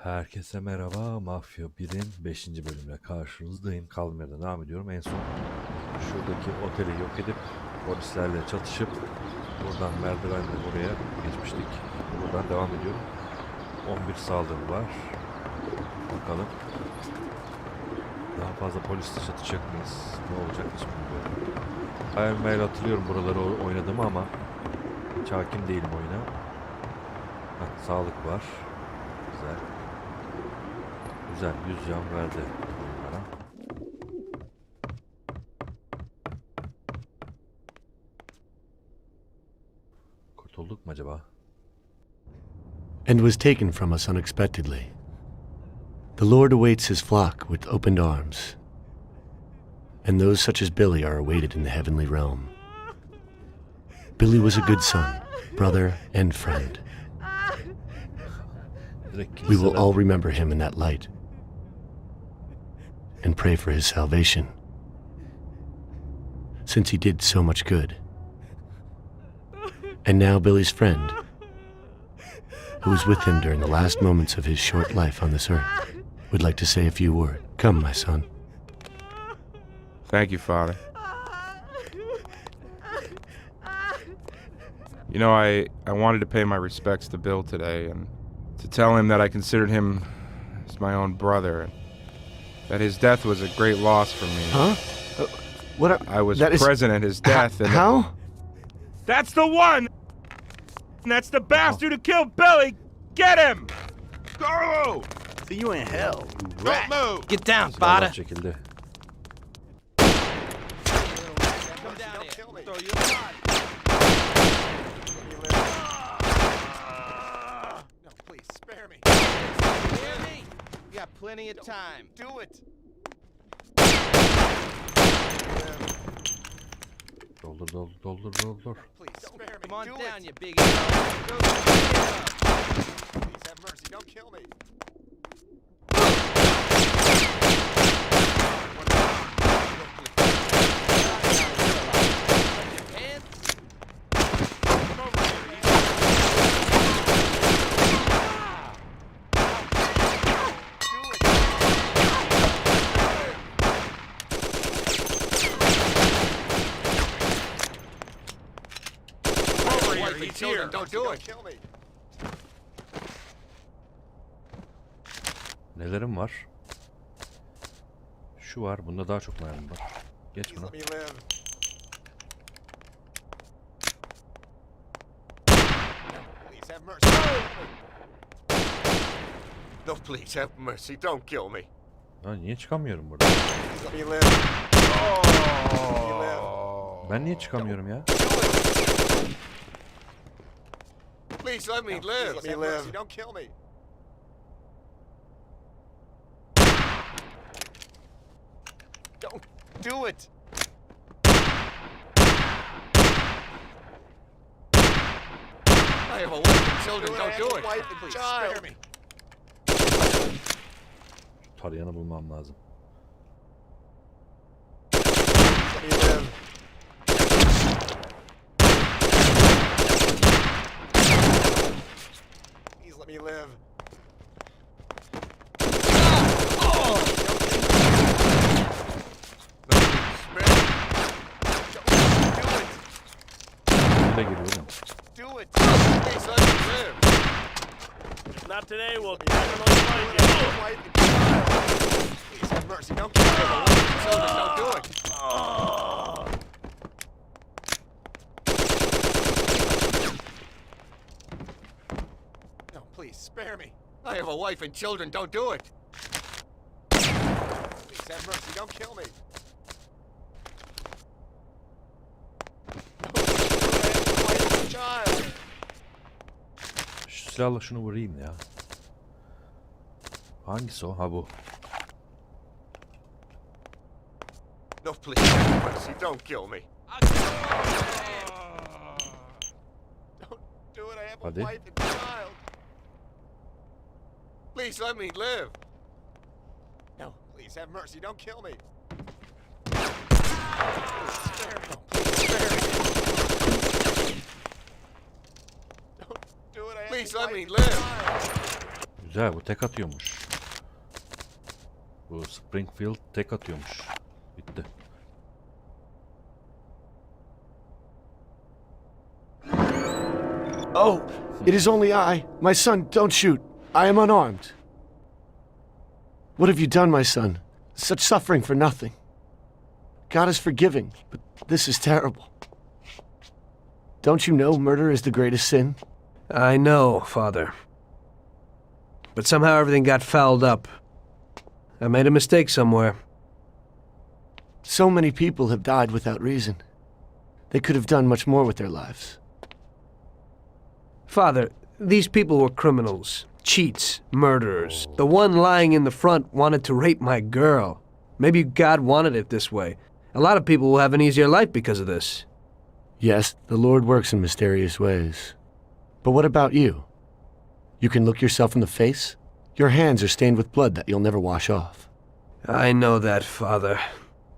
Herkese merhaba. Mafia 1'in 5. bölümüne karşınızdayım. Kaldığım yerden devam ediyorum. En son şuradaki oteli yok edip polislerle çatışıp buradan merdivenle oraya geçmiştik. Buradan devam ediyorum. 11 saldırı var. Bakalım. Daha fazla polisle çatışacak mıyız? Ne olacak hiç bilmiyorum. Hayal meyal hatırlıyorum buraları oynadığımı ama hiç hakim değilim oyuna. Heh, sağlık var. Güzel. Güzel, 100 can verdi bunlara. Kurtulduk mu acaba? And was taken from us unexpectedly. The Lord awaits his flock with opened arms, and those such as Billy are awaited in the heavenly realm. Billy was a good son, brother, and friend. We will all remember him in that light and pray for his salvation, since he did so much good. And now Billy's friend, who was with him during the last moments of his short life on this earth, would like to say a few words. Come, my son. Thank you, Father. You know, I wanted to pay my respects to Bill today and to tell him that I considered him as my own brother and that his death was a great loss for me. Huh? I was present at his death. And how? That's the one! That's the bastard who killed Billy! Get him! Go! See you in hell. Don't move! Get down, Bada. Çekildi. Come down here. Throw you a No, please, spare me. Spare me? You got plenty of time. Do it. Doldur. Please, spare me. Come on Do down, it. you big Go. Please have mercy, don't kill me. He's here. Don't do it. Kill me. Nelerim var? Şu var. Bunda daha çok mermi var. Geç Please bunu. let me live. Please have mercy. No, please have mercy. Don't kill me. Ha, niye çıkamıyorum burada? Please let me live. Let me live. Ben niye çıkamıyorum ya? Please let me Please live. let me live. Don't kill me. Don't do it. I have a wife and children. Don't do it. Wife and Please, child. spare me. Şu tarayanı bulmam lazım. Let me live. Please let me live. Nereye geliyor oğlum? Do it. Please let me live. Not today, we'll Let me live. Wife and child. Please have mercy. Don't kill me. Children, don't do it. No, please spare me. I have a wife and children. Don't do it. Please have mercy. Don't kill me. Wife and child. Şu silahla şunu vurayım ya. Hangisi o? Ha bu. No, please have mercy. Don't kill me. Don't do it. I have a Hadi. wife and child. Please let me live. No, please have mercy. Don't kill me. Spare me. Please, spare me. Don't do it. I have Please a let wife me and live. child. Güzel, bu tek atıyormuş. Bu Springfield tek atıyormuş. Bitti. Oh, it is only I. My son, don't shoot. I am unarmed. What have you done, my son? Such suffering for nothing. God is forgiving, but this is terrible. Don't you know murder is the greatest sin? I know, Father. But somehow everything got fouled up. I made a mistake somewhere. So many people have died without reason. They could have done much more with their lives. Father, these people were criminals, cheats, murderers. The one lying in the front wanted to rape my girl. Maybe God wanted it this way. A lot of people will have an easier life because of this. Yes, the Lord works in mysterious ways. But what about you? You can look yourself in the face? Your hands are stained with blood that you'll never wash off. I know that, Father.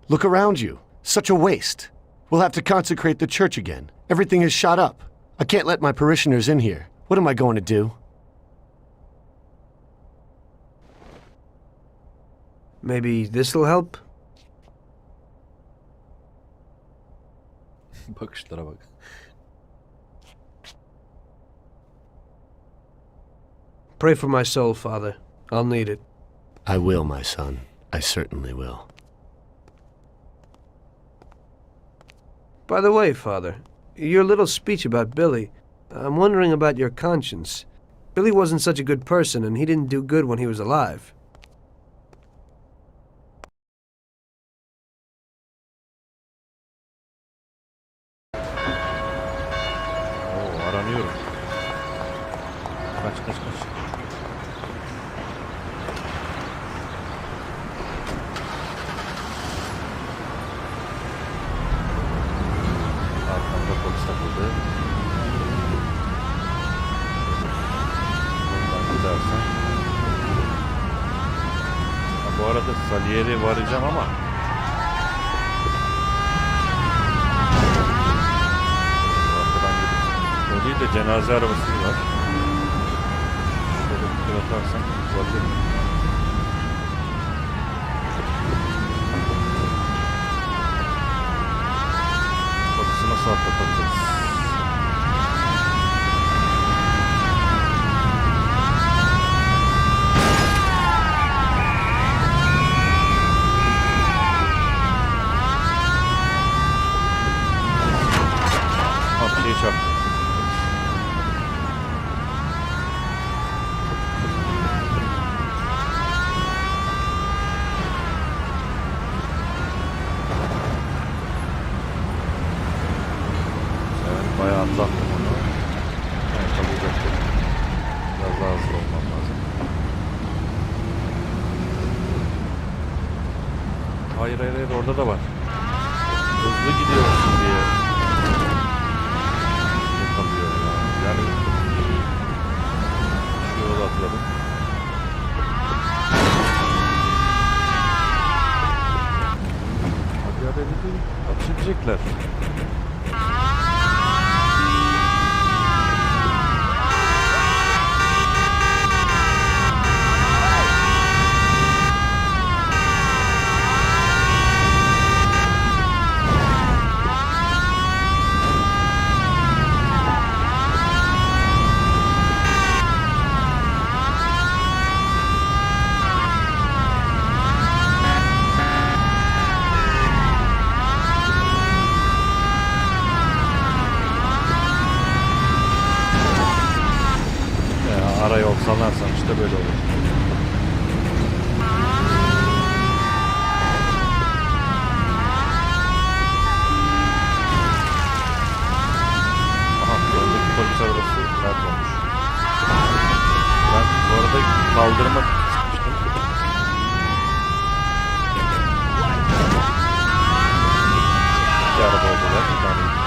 Look around you. Such a waste. We'll have to consecrate the church again. Everything is shot up. I can't let my parishioners in here. What am I going to do? Maybe this'll help? Bakışlara bak. Pray for my soul, Father. I'll need it. I will, my son. I certainly will. By the way, Father, your little speech about Billy, I'm wondering about your conscience. Billy wasn't such a good person, and he didn't do good when he was alive. Oo, aranıyorum. Kaç kaç kaç. Arkamda polis takıldı. Buradan gidersen. Ha, bu arada Salier'e varacağım ama arkadan gidip. O değil de cenaze arabası var. Şöyle bir tur atarsan olabilir mi? Polisi nasıl atlatabiliriz? Ha, bir şey çarptı. Ben bayağı atlattım onu. Yani kalacaktım. Biraz daha hızlı olmam lazım. Hayır hayır hayır, orada da var. Hızlı gidiyorsun diye. Kalıyor ya. Yani şu yolu atladım. Hadi hadi hadi. Atış edecekler. Ara yol sanarsan işte böyle olur. Aha, oradaki polis arabası nerede olmuş? Ben bu arada kaldırıma sıkıştım. İki araba oldular. Bir tane çıktı.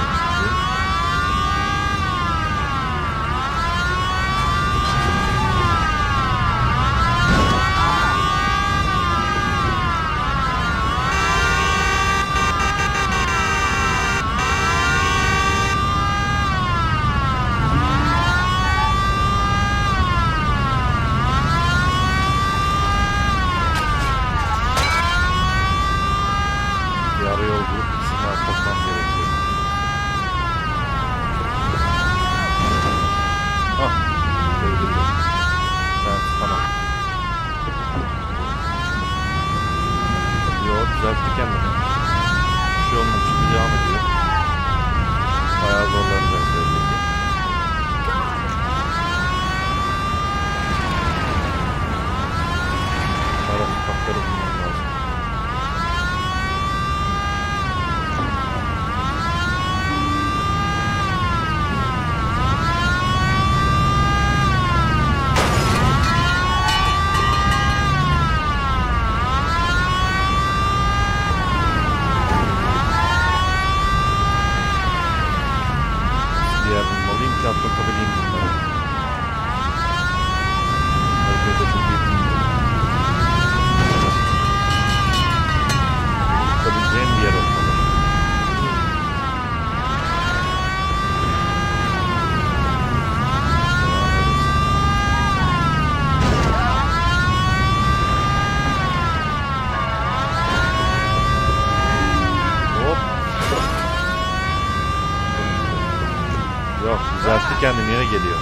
kendine geliyor.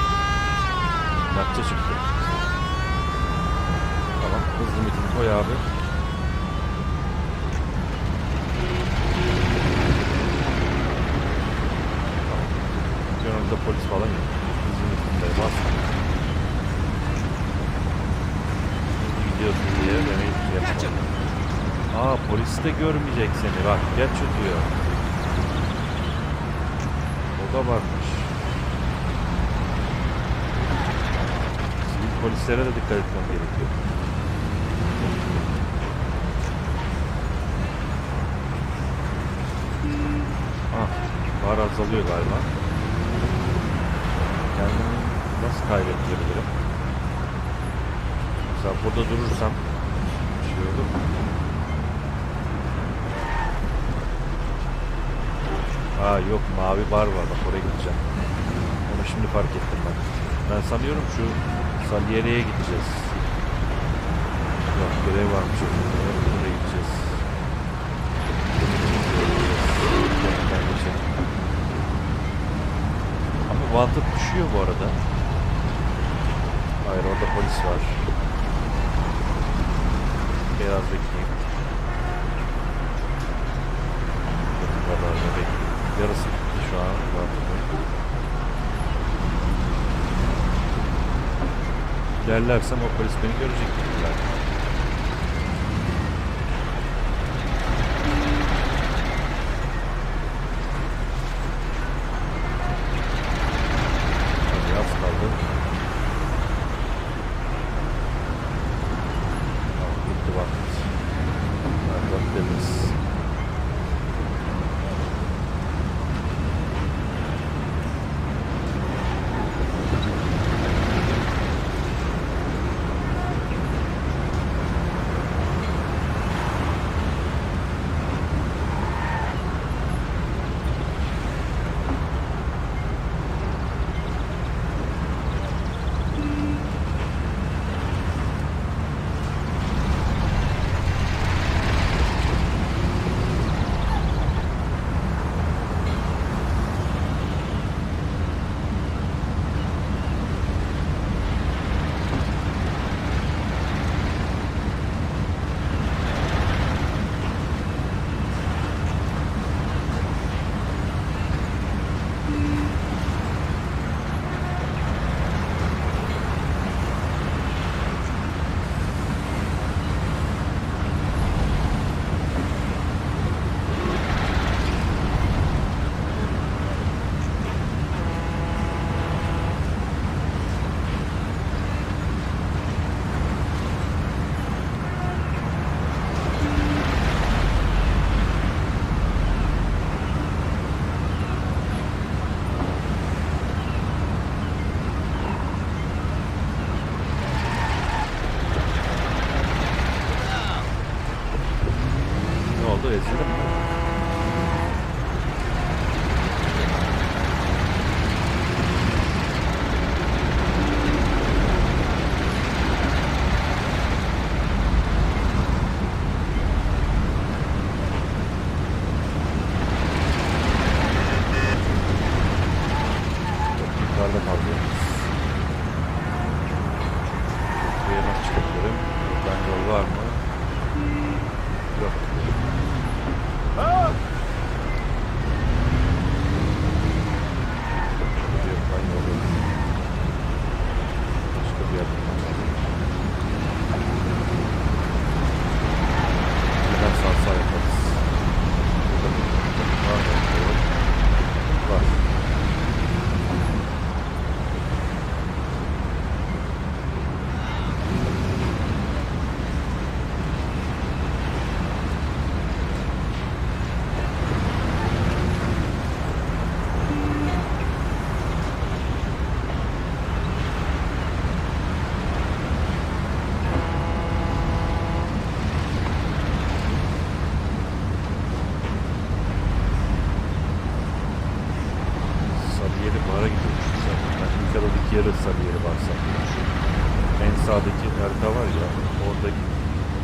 Nakça çıktı. Tamam, hız limitini koy abi. Tamam. Yanımda polis falan yok. Hız limitini de bas. Gidiyorsun diye beni yapma. Aa, polis de görmeyecek seni. Bak, geç diyor. O da varmış. Sivil polislere de dikkat etmem gerekiyor. Ah, var azalıyor galiba. Kendimi nasıl kaybettirebilirim? Mesela burada durursam bir şey olur mu? Aa yok, mavi bar var, bak oraya gideceğim. Onu şimdi fark ettim bak. Ben sanıyorum şu Salyere'ye gideceğiz. Yok, görev varmış oraya gideceğiz. Ama wanted düşüyor bu arada. Hayır, orada polis var. Biraz bekleyeyim. Bu kadar da bekleyeyim. Yarısı bitti şu an. İlerlersem o polis beni görecek. Hadi az kaldı. Tamam, bitti vakit. Nereden temiz. Ezildim mi? Yukarıda kalıyoruz. Buraya nasıl çıkabilirim? Buradan yol var mı? Yok. Yeri varsa en sağdaki harita var ya, oradaki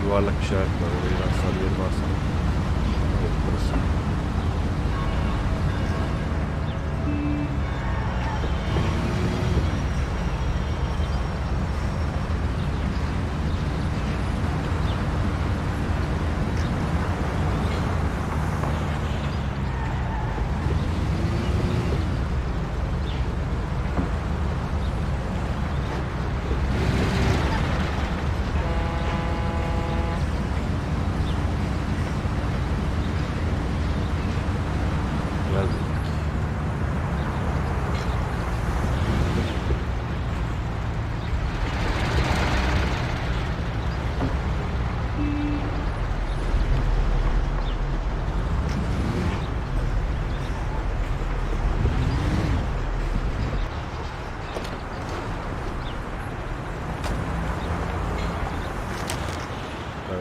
yuvarlak işaret var, orayı ben sarı yeri varsa evet, burası.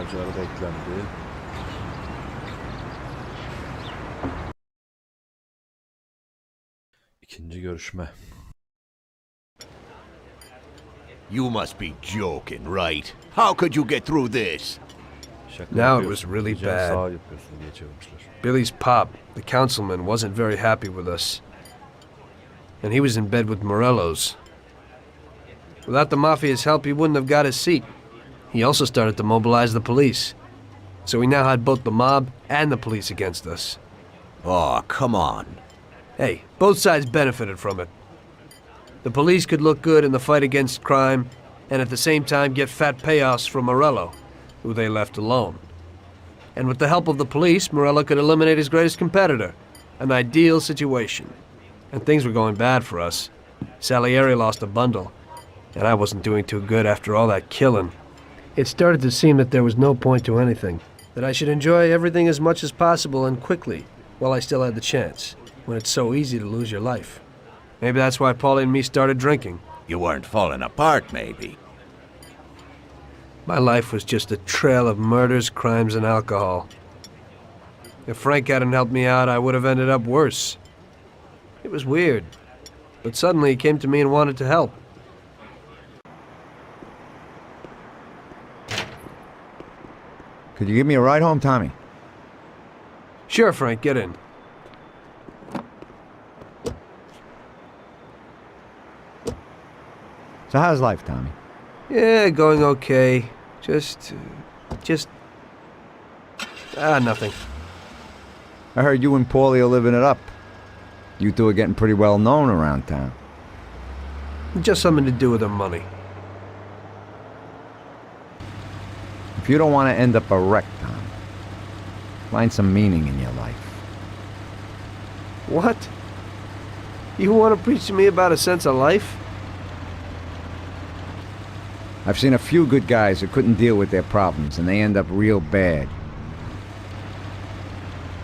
Aracı arada eklendi. İkinci görüşme. You must be joking, right? How could you get through this? Şaka Now it yapıyorsun was really diyeceğim, bad. Sağ yapıyorsun diye çevirmişler. Billy's pop, the councilman, wasn't very happy with us. And he was in bed with Morello's. Without the Mafia's help, he wouldn't have got his seat. He also started to mobilize the police. So we now had both the mob and the police against us. Oh, come on. Hey, both sides benefited from it. The police could look good in the fight against crime, and at the same time get fat payoffs from Morello, who they left alone. And with the help of the police, Morello could eliminate his greatest competitor. An ideal situation. And things were going bad for us. Salieri lost a bundle, and I wasn't doing too good after all that killing. It started to seem that there was no point to anything, that I should enjoy everything as much as possible and quickly, while I still had the chance, when it's so easy to lose your life. Maybe that's why Paulie and me started drinking. You weren't falling apart, maybe. My life was just a trail of murders, crimes, and alcohol. If Frank hadn't helped me out, I would have ended up worse. It was weird, but suddenly he came to me and wanted to help. Could you give me a ride home, Tommy? Sure, Frank, get in. So how's life, Tommy? Yeah, going okay. Nothing. I heard you and Paulie are living it up. You two are getting pretty well known around town. Just something to do with our money. If you don't want to end up a wreck, Tom, find some meaning in your life. What? You want to preach to me about a sense of life? I've seen a few good guys who couldn't deal with their problems, and they end up real bad.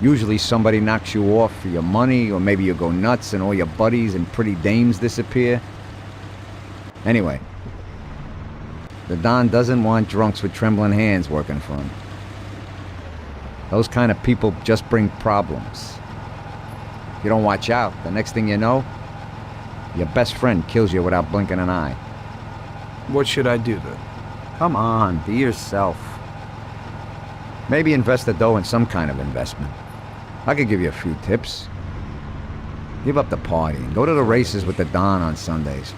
Usually somebody knocks you off for your money, or maybe you go nuts and all your buddies and pretty dames disappear. Anyway, the Don doesn't want drunks with trembling hands working for him. Those kind of people just bring problems. If you don't watch out, the next thing you know, your best friend kills you without blinking an eye. What should I do then? Come on, be yourself. Maybe invest the dough in some kind of investment. I could give you a few tips. Give up the party and go to the races with the Don on Sundays.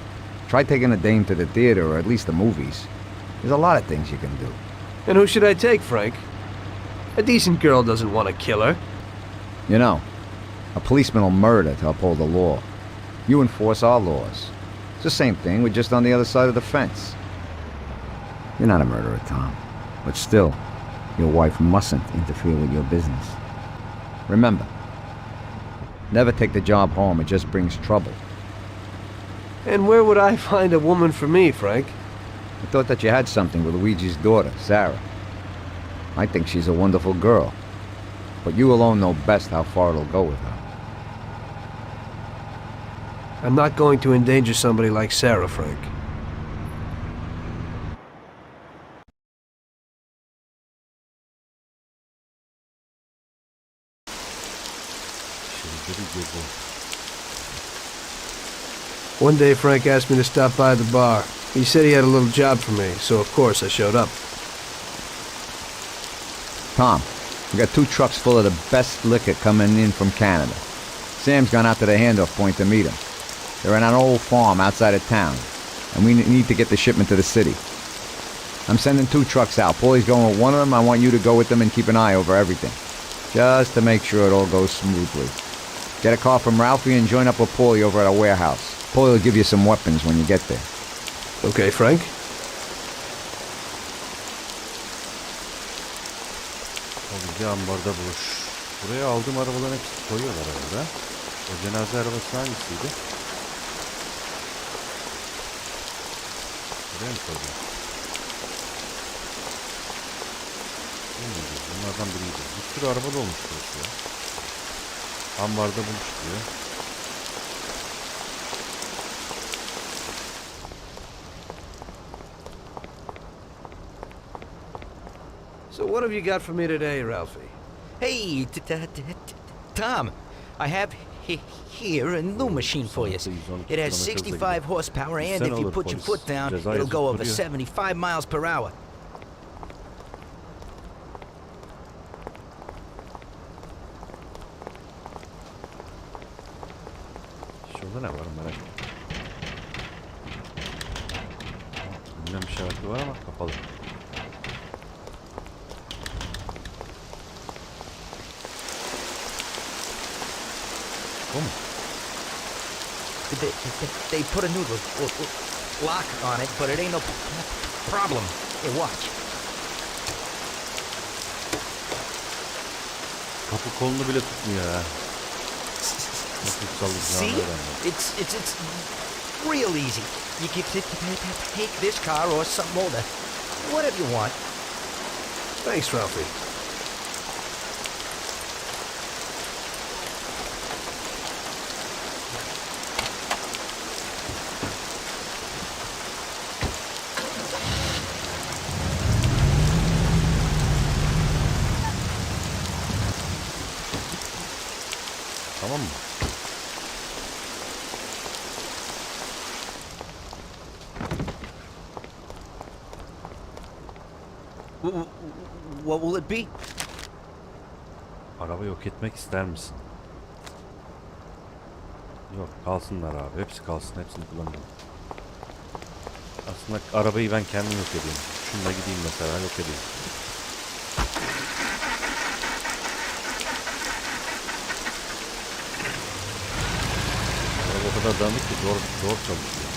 Try taking a dame to the theater or at least the movies. There's a lot of things you can do. And who should I take, Frank? A decent girl doesn't want to kill her. You know, a policeman will murder to uphold the law. You enforce our laws. It's the same thing, we're just on the other side of the fence. You're not a murderer, Tom. But still, your wife mustn't interfere with your business. Remember, never take the job home, it just brings trouble. And where would I find a woman for me, Frank? I thought that you had something with Luigi's daughter, Sarah. I think she's a wonderful girl. But you alone know best how far it'll go with her. I'm not going to endanger somebody like Sarah, Frank. Şehirde bir gezi. One day, Frank asked me to stop by the bar. He said he had a little job for me, so of course I showed up. Tom, we got 2 trucks full of the best liquor coming in from Canada. Sam's gone out to the handoff point to meet him. They're in an old farm outside of town, and we need to get the shipment to the city. I'm sending 2 trucks out. Paulie's going with one of them. I want you to go with them and keep an eye over everything, just to make sure it all goes smoothly. Get a call from Ralphie and join up with Paulie over at our warehouse. Paulie will give you some weapons when you get there. Okay, Frank? O bir ambarda buluş. Buraya aldığım arabaların hepsini koyuyorlar arada. O cenaze arabası hangisiydi? Buraya mı koyacağım? Bilmiyorum. Bunlardan biriydi. Bir sürü araba da olmuş burası ya. Ambarda buluş diyor. So what have you got for me today, Ralphie? Hey, Tom, I have here a new machine for you. It has 65 horsepower, and if you put your foot down, it'll go over 75 miles per hour. Şurada ne var merak ettim. Bilmem işareti var ama kapalı. Bu mu? They put a new lock on it, but it ain't no problem. Hey, watch. Kapı kolunu bile tutmuyor ha. Nasıl See? çalışacağını öğrendim. It's real easy. You can take this car or something older. Whatever you want. Thanks, Ralphie. Tamam mı? What will it be? Araba yok etmek ister misin? Yok, kalsınlar abi. Hepsi kalsın. Hepsini kullanalım. Aslında arabayı ben kendim yok edeyim. Şununla gideyim mesela, yok edeyim. Araba o kadar dağınık ki zor çalışıyor.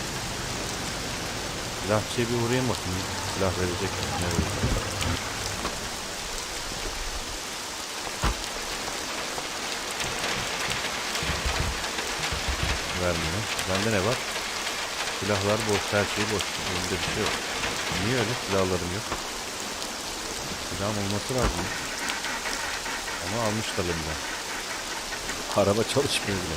Silahçıya bir uğrayayım bakayım. Silah verecek mi? Ne verecek? Vermiyor. Bende ne var? Silahlar boş, her şey boş. Elimde bir şey yok. Niye öyle? Silahlarım yok. Silahım olması lazım. Ama almışlar elimden. Araba çalışmıyor bile.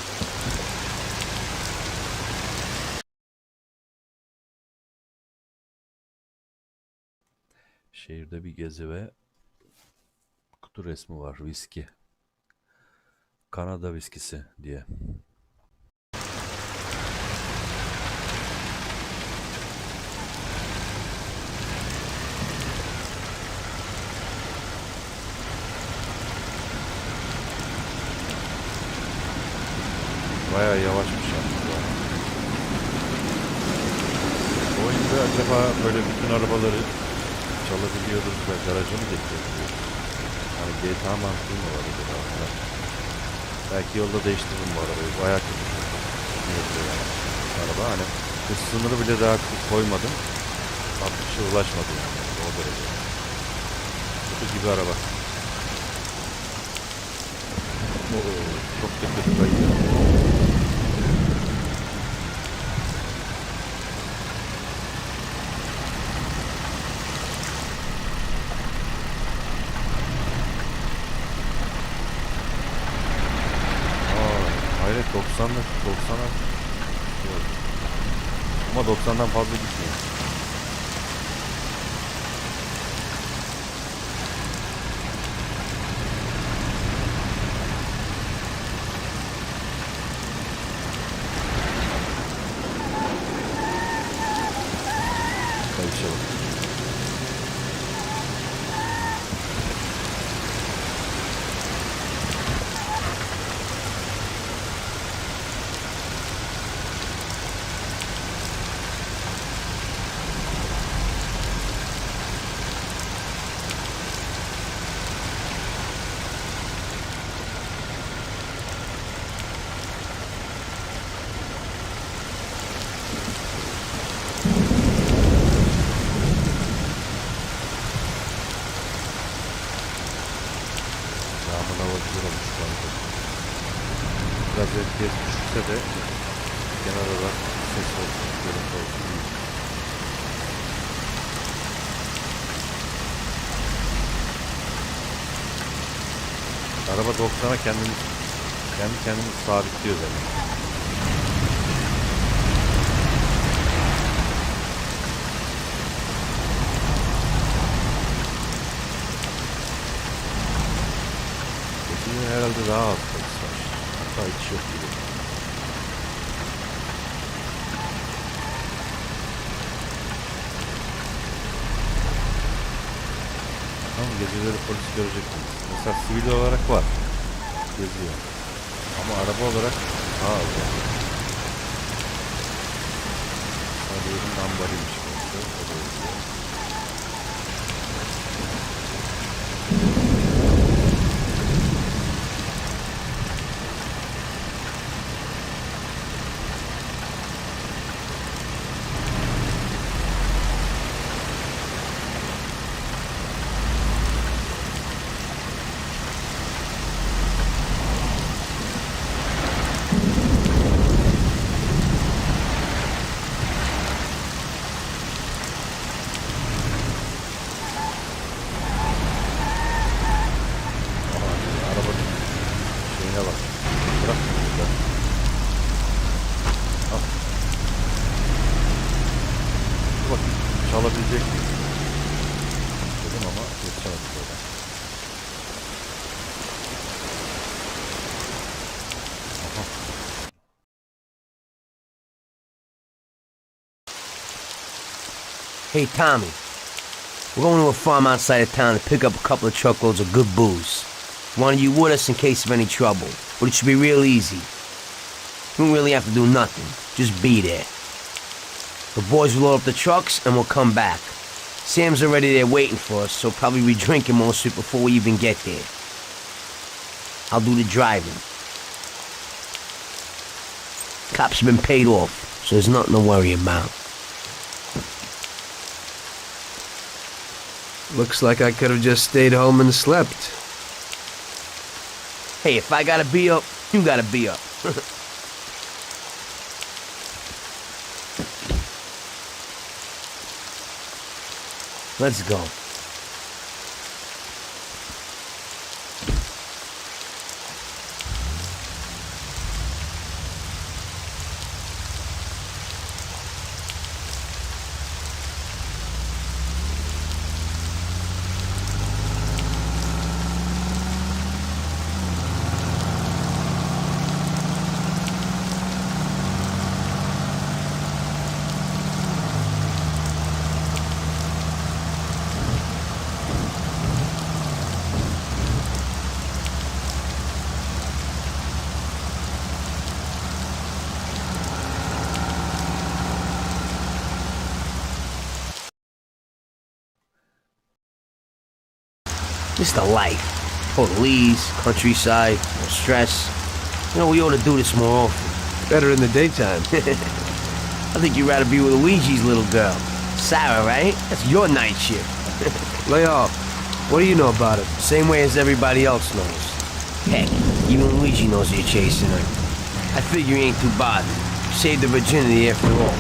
Şehirde bir gezi ve kutu resmi var. Viski. Kanada viskisi diye. Bayağı yavaşmış yalnız ya. Oyunda acaba böyle bütün arabaları çalabiliyoruz ve garaja mı getiriyoruz? Hani GTA mantığı mı var acaba? Belki yolda değiştiririm bu arabayı. Bayağı kötü yani. Araba hani hız sınırı bile daha koymadım. Tam bir şey ulaşmadı yani. O derece. Kutu gibi araba. Çok kötü kayıyor. Hayret 90'a ama 90'dan fazla gitmiyor. Kayışa bak. Biraz FPS düşükse de genel olarak ses olsun, görüntü olsun. Araba 90'a kendi kendini sabitliyor zaten. Yine herhalde daha az polis var. Hatta hiç yok gibi. Ama geceleri polis görecek miyiz? Mesela sivil olarak var. Geziyor. Ama araba olarak daha az var. Hadi yerin ambarıymış. O da yazıyor. Çalabilecek miyim? Dedim ama yetişemedim böyle. Aha. Hey, Tommy. We're going to a farm outside of town to pick up a couple of truckloads of good booze. Wanted you with us in case of any trouble, but it should be real easy. You don't really have to do nothing. Just be there. The boys will load up the trucks and we'll come back. Sam's already there waiting for us, so probably be drinking most of it before we even get there. I'll do the driving. Cops have been paid off, so there's nothing to worry about. Looks like I could have just stayed home and slept. Hey, if I gotta be up, you gotta be up. Let's go. It's the life. Police, countryside, no stress. You know, we ought to do this more often. Better in the daytime. I think you'd rather be with Luigi's little girl. Sarah, right? That's your night shift. Lay off. What do you know about it? Same way as everybody else knows. Heck, even Luigi knows you're chasing her. I figure you ain't too bothered. Saved the virginity after all.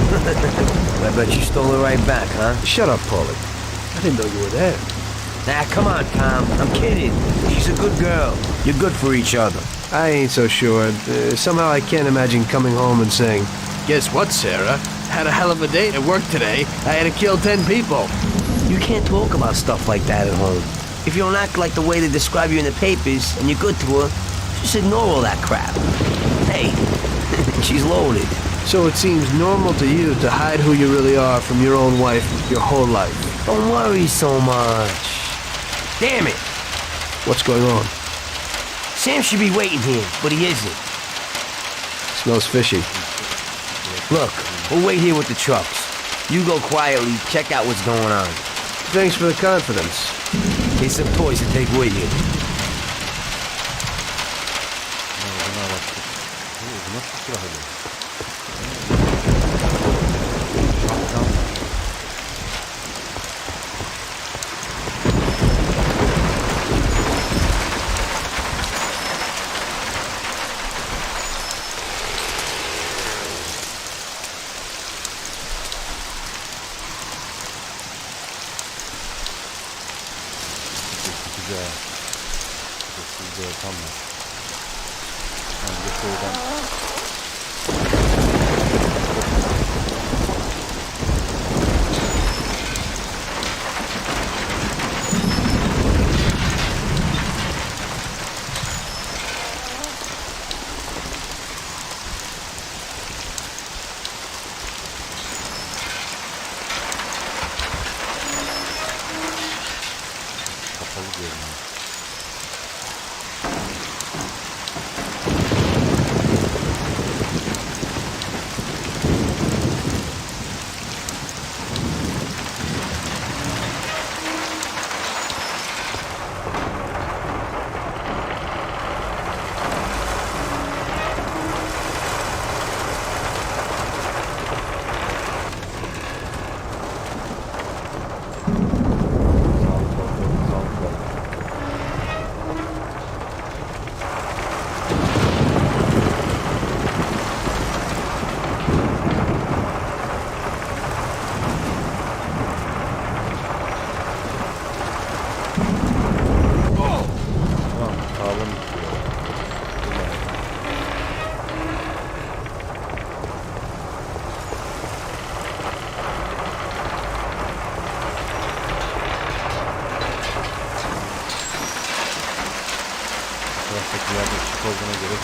I bet you stole her right back, huh? Shut up, Paulie. I didn't know you were there. Nah, come on, Tom. I'm kidding. She's a good girl. You're good for each other. I ain't so sure. Somehow I can't imagine coming home and saying, "Guess what, Sarah? Had a hell of a day at work today. I had to kill 10 people." You can't talk about stuff like that at home. If you don't act like the way they describe you in the papers and you're good to her, just ignore all that crap. Hey, she's loaded. So it seems normal to you to hide who you really are from your own wife your whole life. Don't worry so much. Damn it! What's going on? Sam should be waiting here, but he isn't. Smells fishy. Look, we'll wait here with the trucks. You go quietly, check out what's going on. Thanks for the confidence. Here's some toys to take with you. Güzel. Sessizce ortam var. Bence şuradan... kapalı görünüyor. Taraftaki yerde ışık olduğuna göre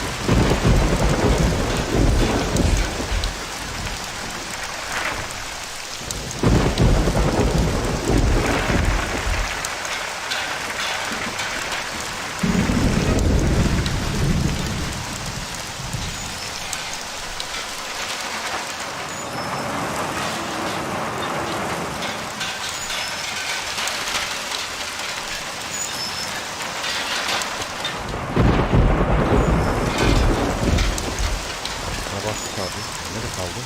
nerede kaldı?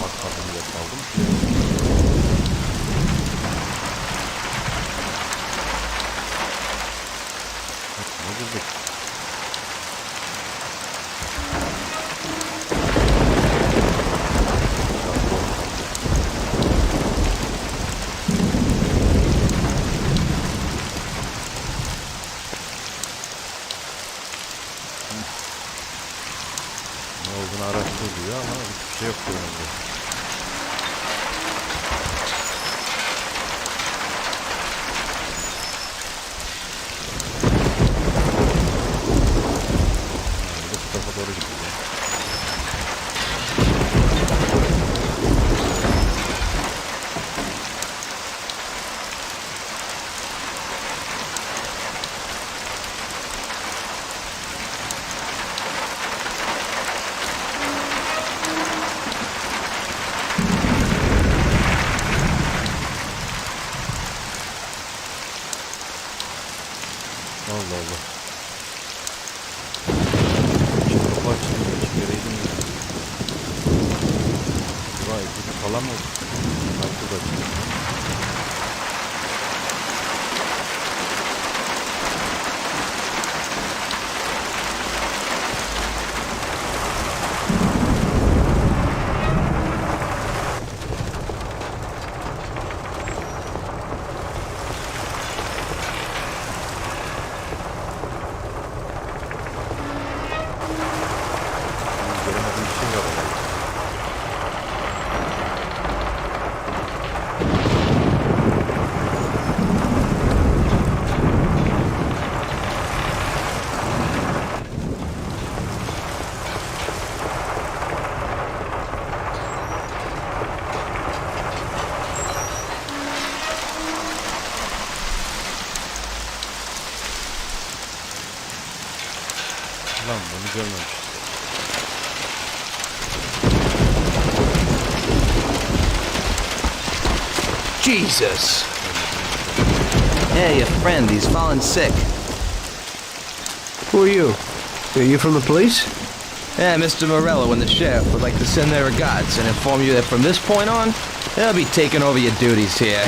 Bak kaldım ya kaldım. Ne bulduk? Ne olduğunu araştırıyor ama hiçbir şey yok önünde. Bu tarafa doğru gidiyor. Allah Allah. Şimdi kapı açılıyor. Hiç gereydim ya. Vay bir falan mı? Artık da açılıyor. Göremediğim bir şey var herhalde. Lan bunu görmemiştim. Jesus! Hey, a friend, he's fallen sick. Who are you? Are you from the police? Yeah, Mr. Morello and the sheriff would like to send their regards and inform you that from this point on, they'll be taking over your duties here.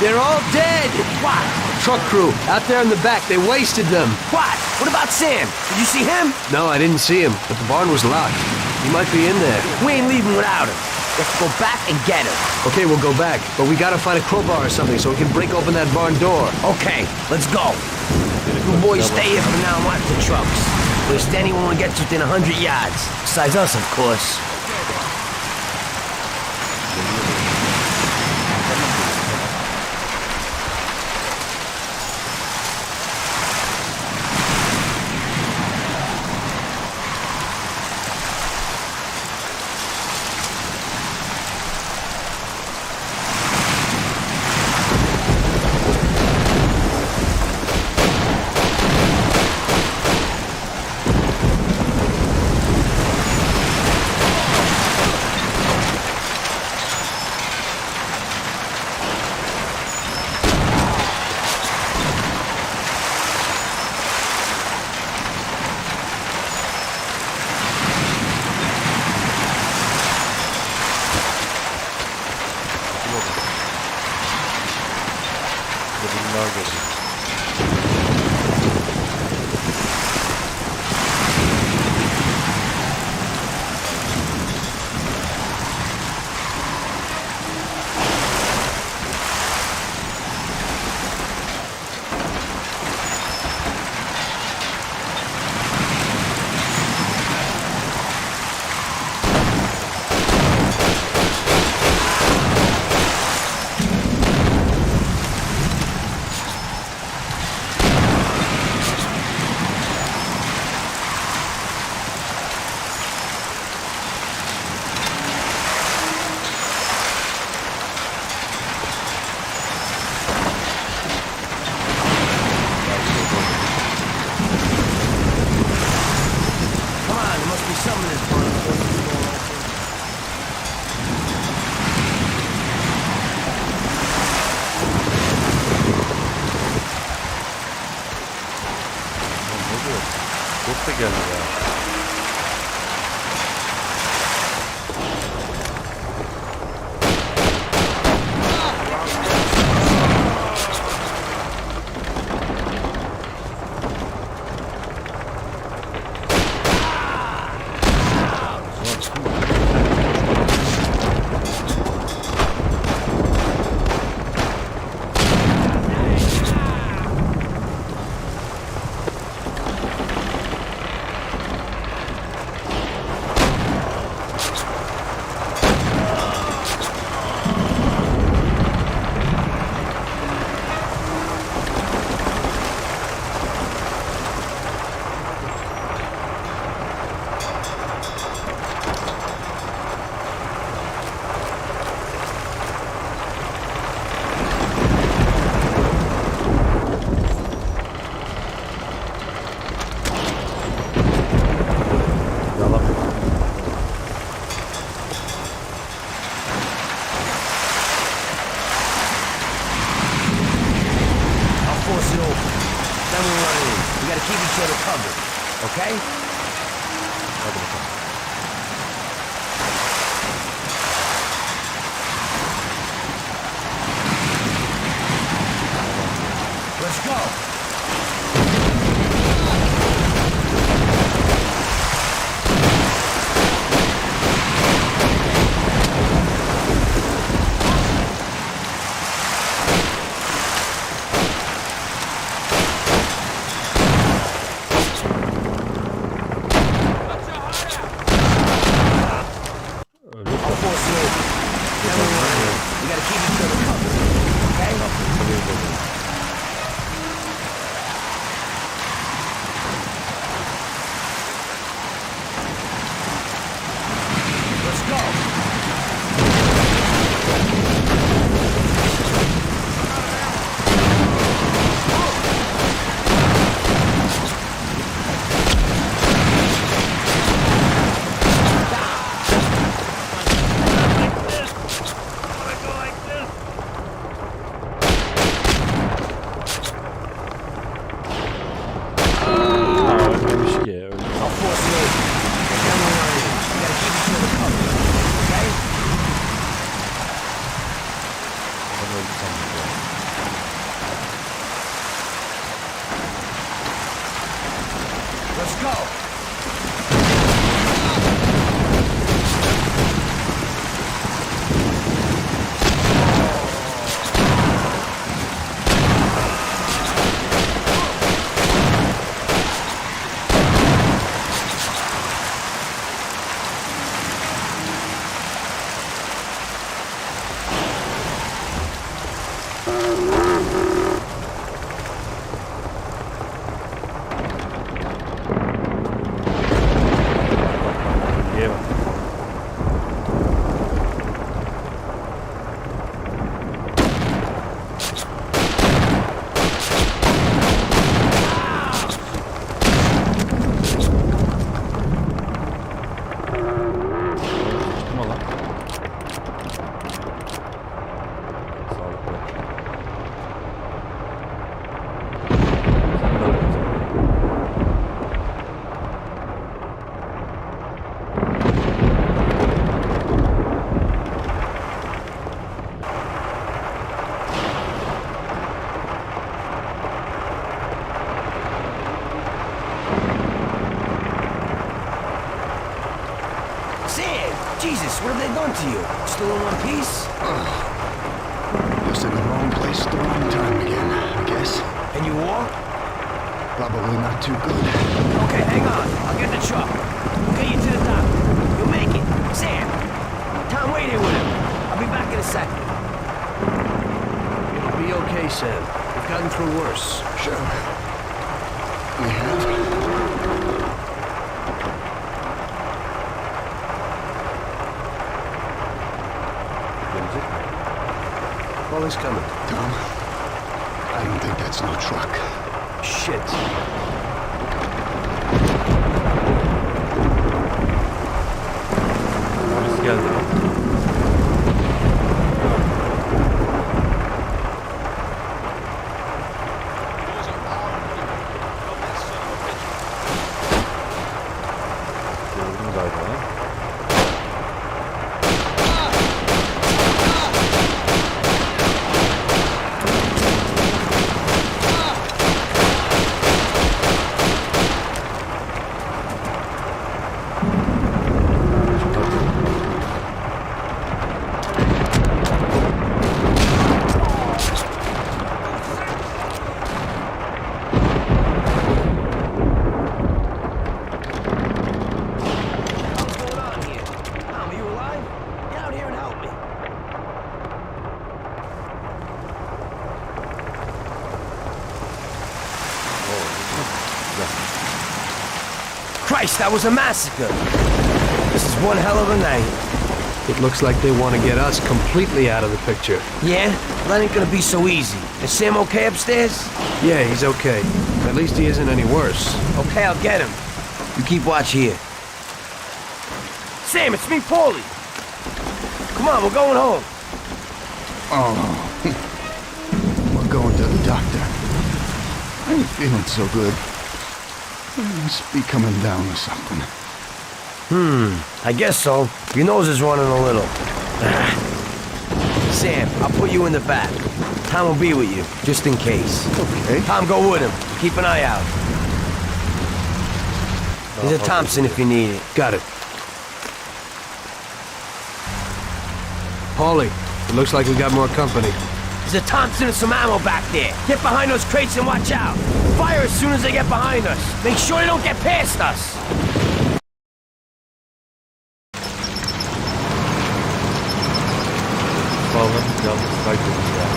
They're all dead! What? Truck crew, out there in the back, they wasted them. What? What about Sam? Did you see him? No, I didn't see him, but the barn was locked. He might be in there. We ain't leaving without him. Let's go back and get him. Okay, we'll go back, but we gotta find a crowbar or something so we can break open that barn door. Okay, let's go. You boys stay here for now and watch the trucks. We're standing when we get within 100 yards. Besides us, of course. Daha gördüm. Çok da geldi ya. Okay? Let's go. Niye bak? Çıkma lan. Sağlıklı. Sen de öyle. Sam! Jesus, what have they done to you? Still in one piece? Just in the wrong place at the wrong time again, I guess. And you walk? Probably not too good. Okay, hang on. I'll get the truck. We'll get you to the doctor. You'll make it. Sam! Tom, wait here with him. I'll be back in a second. It'll be okay, Sam. We've gotten through worse. Sure. We have. Gelecek mi? Paulie's coming. Tom, I don't think that's no truck. Shit. Polis geldi. Gördüm galiba. What's going on here? Tom, are you alive? Get out here and help me. Christ, that was a massacre. This is one hell of a night. It looks like they want to get us completely out of the picture. Yeah? Well, that ain't gonna be so easy. Is Sam okay upstairs? Yeah, he's okay. At least he isn't any worse. Okay, I'll get him. You keep watch here. Sam, it's me, Paulie. Come on, we're going home. Oh. We're going to the doctor. I ain't feeling so good. I must be coming down or something. I guess so. Your nose is running a little. Sam, I'll put you in the back. Tom will be with you, just in case. Okay. Tom, go with him. Keep an eye out. There's a Thompson if you need it. Got it. Paulie, it looks like we got more company. There's a Thompson and some ammo back there. Get behind those crates and watch out. Fire as soon as they get behind us. Make sure they don't get past us. Sağlam yalnız kaydetmiş ya.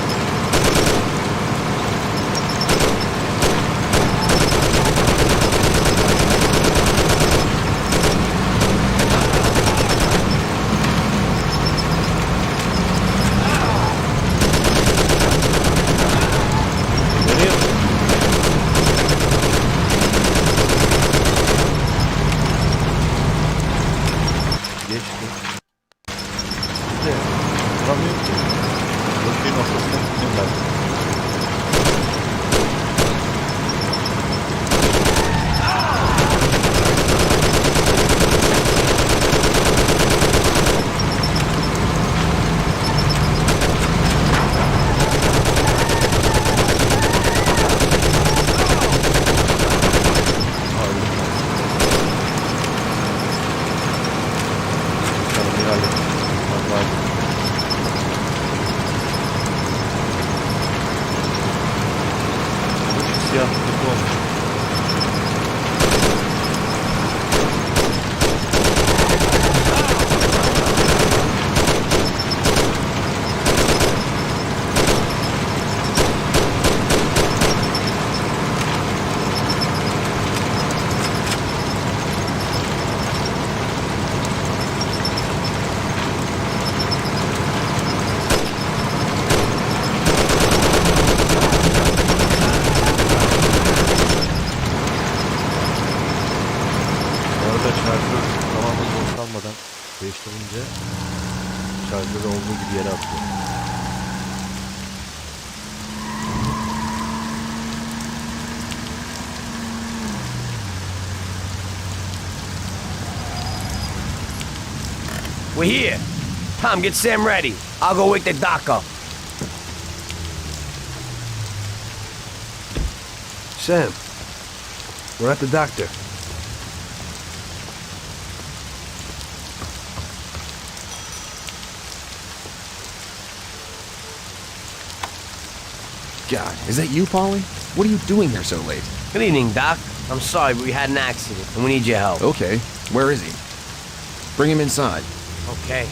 Nereye? Başta şarjı tamamen boşalmadan değiştirince şarjları olduğu gibi yere atıyor. We're here. Tom, get Sam ready. I'll go wake the doc up. Sam, we're at the doctor. God, is that you, Polly? What are you doing here so late? Good evening, Doc. I'm sorry, but we had an accident, and we need your help. Okay, where is he? Bring him inside. Okay.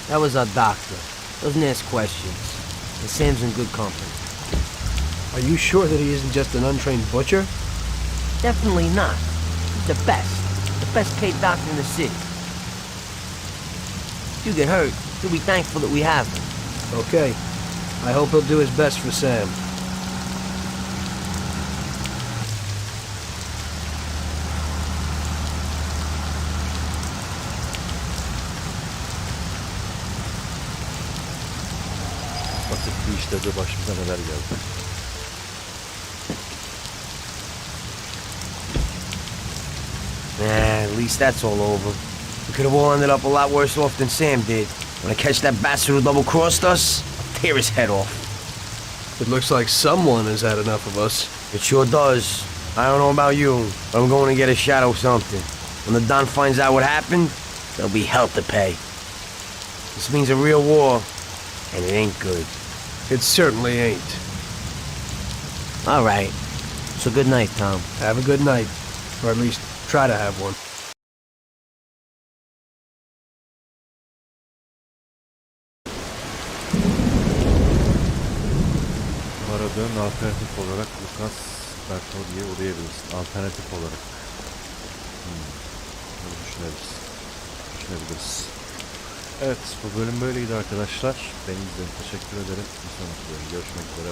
That was our doctor. Doesn't ask questions. And Sam's in good company. Are you sure that he isn't just an untrained butcher? Definitely not. He's the best. The best paid doctor in the city. If you get hurt, he'll be thankful that we have him. Okay. I hope he'll do his best for Sam. Basit bir işte de başımıza neler geldi. At least that's all over. We could have all ended up a lot worse off than Sam did. When I catch that bastard who double-crossed us, I'll tear his head off. It looks like someone has had enough of us. It sure does. I don't know about you, but I'm going to get a shot of something. When the Don finds out what happened, there'll be hell to pay. This means a real war, and it ain't good. It certainly ain't. All right. So good night, Tom. Have a good night. Or at least try to have one. Aradığın alternatif olarak Lucas Bertoldi'ye uğrayabilirsin. Alternatif olarak. Bunu düşünebiliriz. Evet, bu bölüm böyleydi arkadaşlar. Beni izlediğiniz için teşekkür ederim. Bir sonraki bölümde görüşmek üzere.